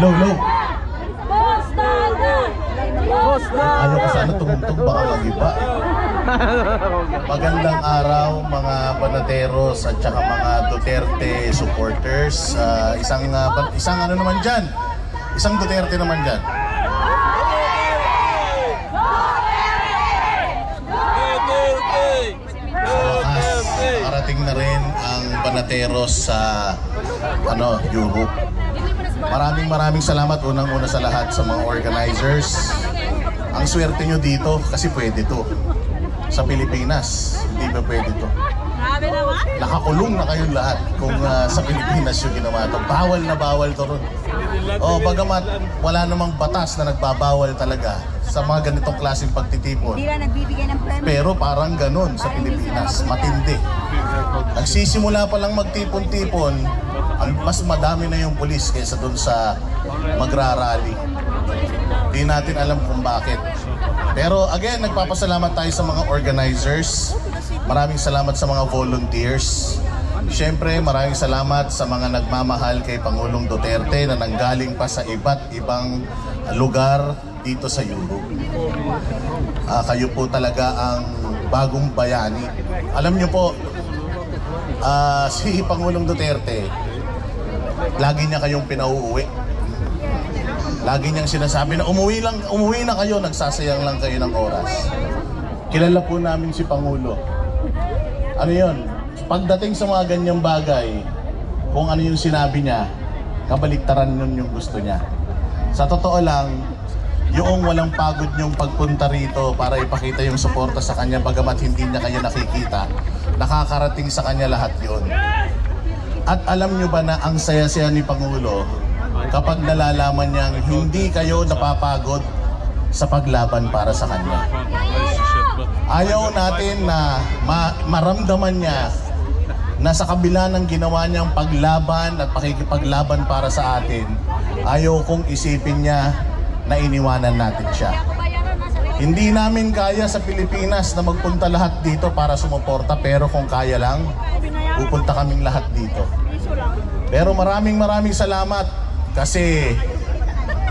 Low, low. Bosta! Ayaw ko sana tumugtog, baka mag-iba. Magandang araw mga Banateros at saka mga Duterte supporters. Isang ano naman dyan? Isang Duterte naman dyan. Nakarating na rin ang Banateros sa Europe. Maraming salamat unang-una sa lahat sa mga organizers. Ang swerte nyo dito kasi pwede to. Sa Pilipinas, hindi ba pwede to? Nakakulong na kayong lahat kung sa Pilipinas yung ginawa to. Bawal na bawal to ron. Bagamat wala namang batas na nagbabawal talaga sa mga ganitong klaseng pagtitipon. Hindi na nagbibigay ng premyo. Pero parang ganun sa Pilipinas, matindi. Nagsisimula pa lang magtipon-tipon, mas madami na yung pulis kaysa dun sa magrarally. Di natin alam kung bakit. Pero again, nagpapasalamat tayo sa mga organizers. Maraming salamat sa mga volunteers. Siyempre, maraming salamat sa mga nagmamahal kay Pangulong Duterte na nanggaling pa sa iba't ibang lugar dito sa Europe. Kayo po talaga ang bagong bayani. Alam niyo po, si Pangulong Duterte, lagi niya kayong pinauuwi. Lagi niyang sinasabi na umuwi na kayo, nagsasayang lang kayo ng oras. Kilala po namin si Pangulo. Ano yun? Pagdating sa mga ganyang bagay, kung ano yung sinabi niya, kabaliktaran yun yung gusto niya. Sa totoo lang, yung walang pagod niyong pagpunta rito para ipakita yung suporta sa kanya, bagamat hindi niya kayo nakikita, nakakarating sa kanya lahat yun. At alam niyo ba na ang saya-saya ni Pangulo kapag nalalaman niyang hindi kayo napapagod sa paglaban para sa kanya. Ayaw natin na maramdaman niya na sa kabila ng ginawa niyang paglaban at pakikipaglaban para sa atin, ayaw kong isipin niya na iniwanan natin siya. Hindi namin kaya sa Pilipinas na magpunta lahat dito para sumuporta, pero kung kaya lang, pupunta kaming lahat dito. Pero maraming salamat kasi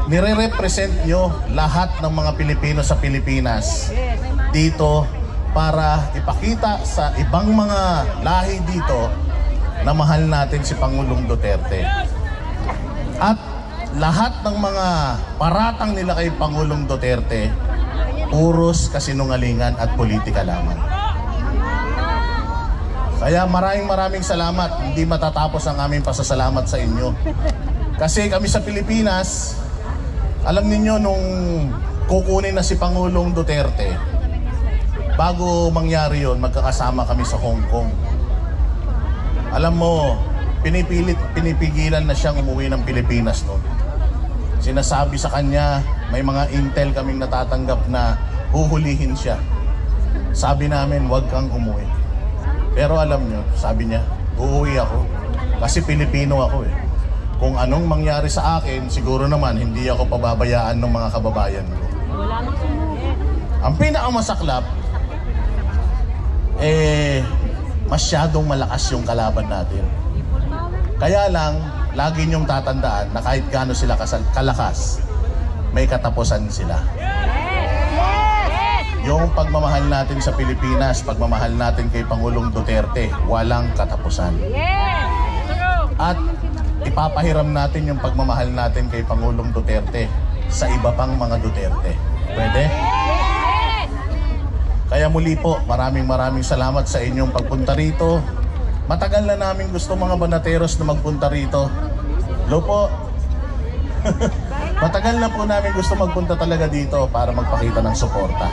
nire-represent nyo lahat ng mga Pilipino sa Pilipinas dito para ipakita sa ibang mga lahi dito na mahal natin si Pangulong Duterte. At lahat ng mga paratang nila kay Pangulong Duterte, puros kasinungalingan at politika lamang. Kaya maraming salamat. Hindi matatapos ang aming pasasalamat sa inyo. Kasi kami sa Pilipinas, alam niyo nung kukunin na si Pangulong Duterte, bago mangyari yon, magkakasama kami sa Hong Kong. Alam mo, pinipigilan na siyang umuwi ng Pilipinas noon. Sinasabi sa kanya, may mga intel kaming natatanggap na huhulihin siya. Sabi namin, huwag kang umuwi. Pero alam nyo, sabi niya, uuwi ako. Kasi Pilipino ako eh. Kung anong mangyari sa akin, siguro naman hindi ako pababayaan ng mga kababayan ko. Ang pinakamasaklap, masyadong malakas yung kalaban natin. Kaya lang, lagi niyong tatandaan na kahit gaano sila kalakas, may katapusan sila. Yung pagmamahal natin sa Pilipinas, pagmamahal natin kay Pangulong Duterte, walang katapusan. At ipapahiram natin yung pagmamahal natin kay Pangulong Duterte sa iba pang mga Duterte. Pwede? Kaya muli po, maraming salamat sa inyong pagpunta rito. Matagal na namin gusto mga Banateros na magpunta rito. Hello po. Matagal na po namin gusto magpunta talaga dito para magpakita ng suporta.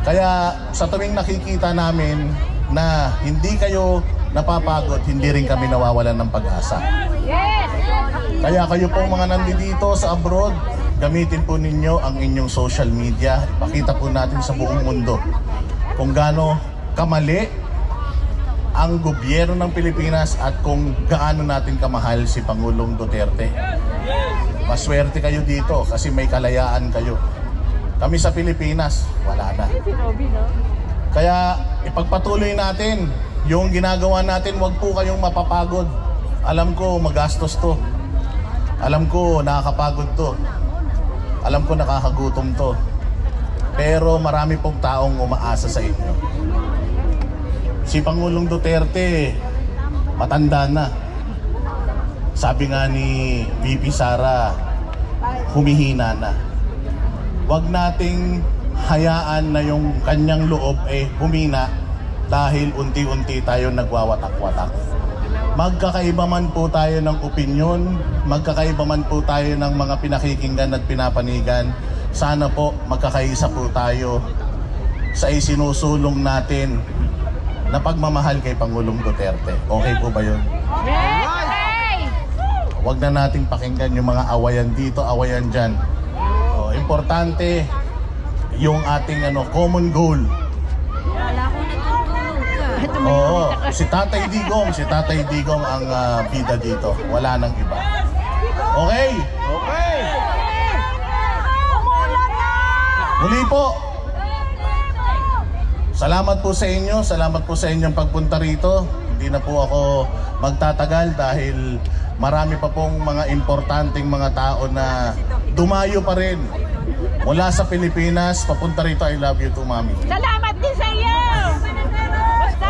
Kaya sa tuwing nakikita namin na hindi kayo napapagod, hindi rin kami nawawalan ng pag-asa. Kaya kayo pong mga nandito sa abroad, gamitin po ninyo ang inyong social media. Pakita po natin sa buong mundo kung gaano kamali ang gobyerno ng Pilipinas at kung gaano natin kamahal si Pangulong Duterte. Maswerte kayo dito kasi may kalayaan kayo. Kami sa Pilipinas, wala na. Kaya ipagpatuloy natin yung ginagawa natin, wag po kayong mapapagod. Alam ko, magastos to. Alam ko nakakapagod to. Alam ko nakakagutom to. Pero marami pong taong umaasa sa inyo. Si Pangulong Duterte, matanda na. Sabi nga ni VP Sara, humihina na. Huwag nating hayaan na yung kanyang loob humina dahil unti-unti tayo nagwawatak-watak. Magkakaiba man po tayo ng opinyon, magkakaiba man po tayo ng mga pinakikinggan at pinapanigan, sana po magkakaisa po tayo sa isinusulong natin na pagmamahal kay Pangulong Duterte. Okay po ba yun? Huwag na nating pakinggan yung mga awayan dito, awayan dyan. Importante yung ating common goal. Wala akong natutulog. Oo, si Tatay Digong ang bida dito. Wala nang iba. Okay? Okay! Muli po. Salamat po sa inyo. Salamat po sa inyong pagpunta rito. Hindi na po ako magtatagal dahil marami pa pong mga importanteng mga tao na dumayo pa rin mula sa Pilipinas papunta rito. I love you too, Mami. Salamat din sa iyo!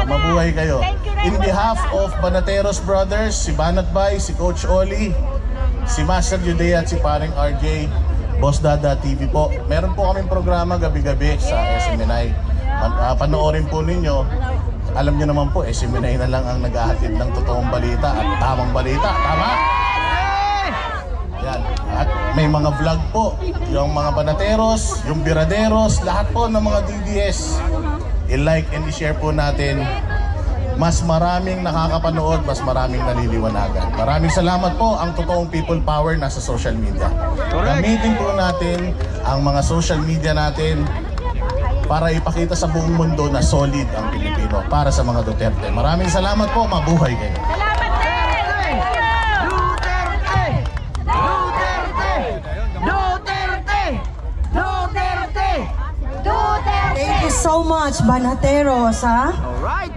Mabuhay kayo. In behalf of Banateros Brothers, si Banat Bay, si Coach Oli, si Master Judea at si Paring RJ, Boss Dada TV po. Meron po kaming programa gabi-gabi sa SMNI. Panoorin po ninyo. Alam niyo naman po, SMNI na lang ang naghahatid ng totoong balita at tamang balita. Tama? Yan. At may mga vlog po. Yung mga Banateros, yung Biraderos, lahat po ng mga DDS. I-like and i-share po natin. Mas maraming nakakapanood, mas maraming naliliwanagan. Maraming salamat po. Ang totoong people power nasa social media. Gamitin po natin ang mga social media natin para ipakita sa buong mundo na solid ang Pilipino para sa mga Duterte. Maraming salamat po. Mabuhay kayo. Salamat din! Duterte! Duterte! Duterte! Duterte! Duterte! Thank you so much, Banateros, ha? Alright!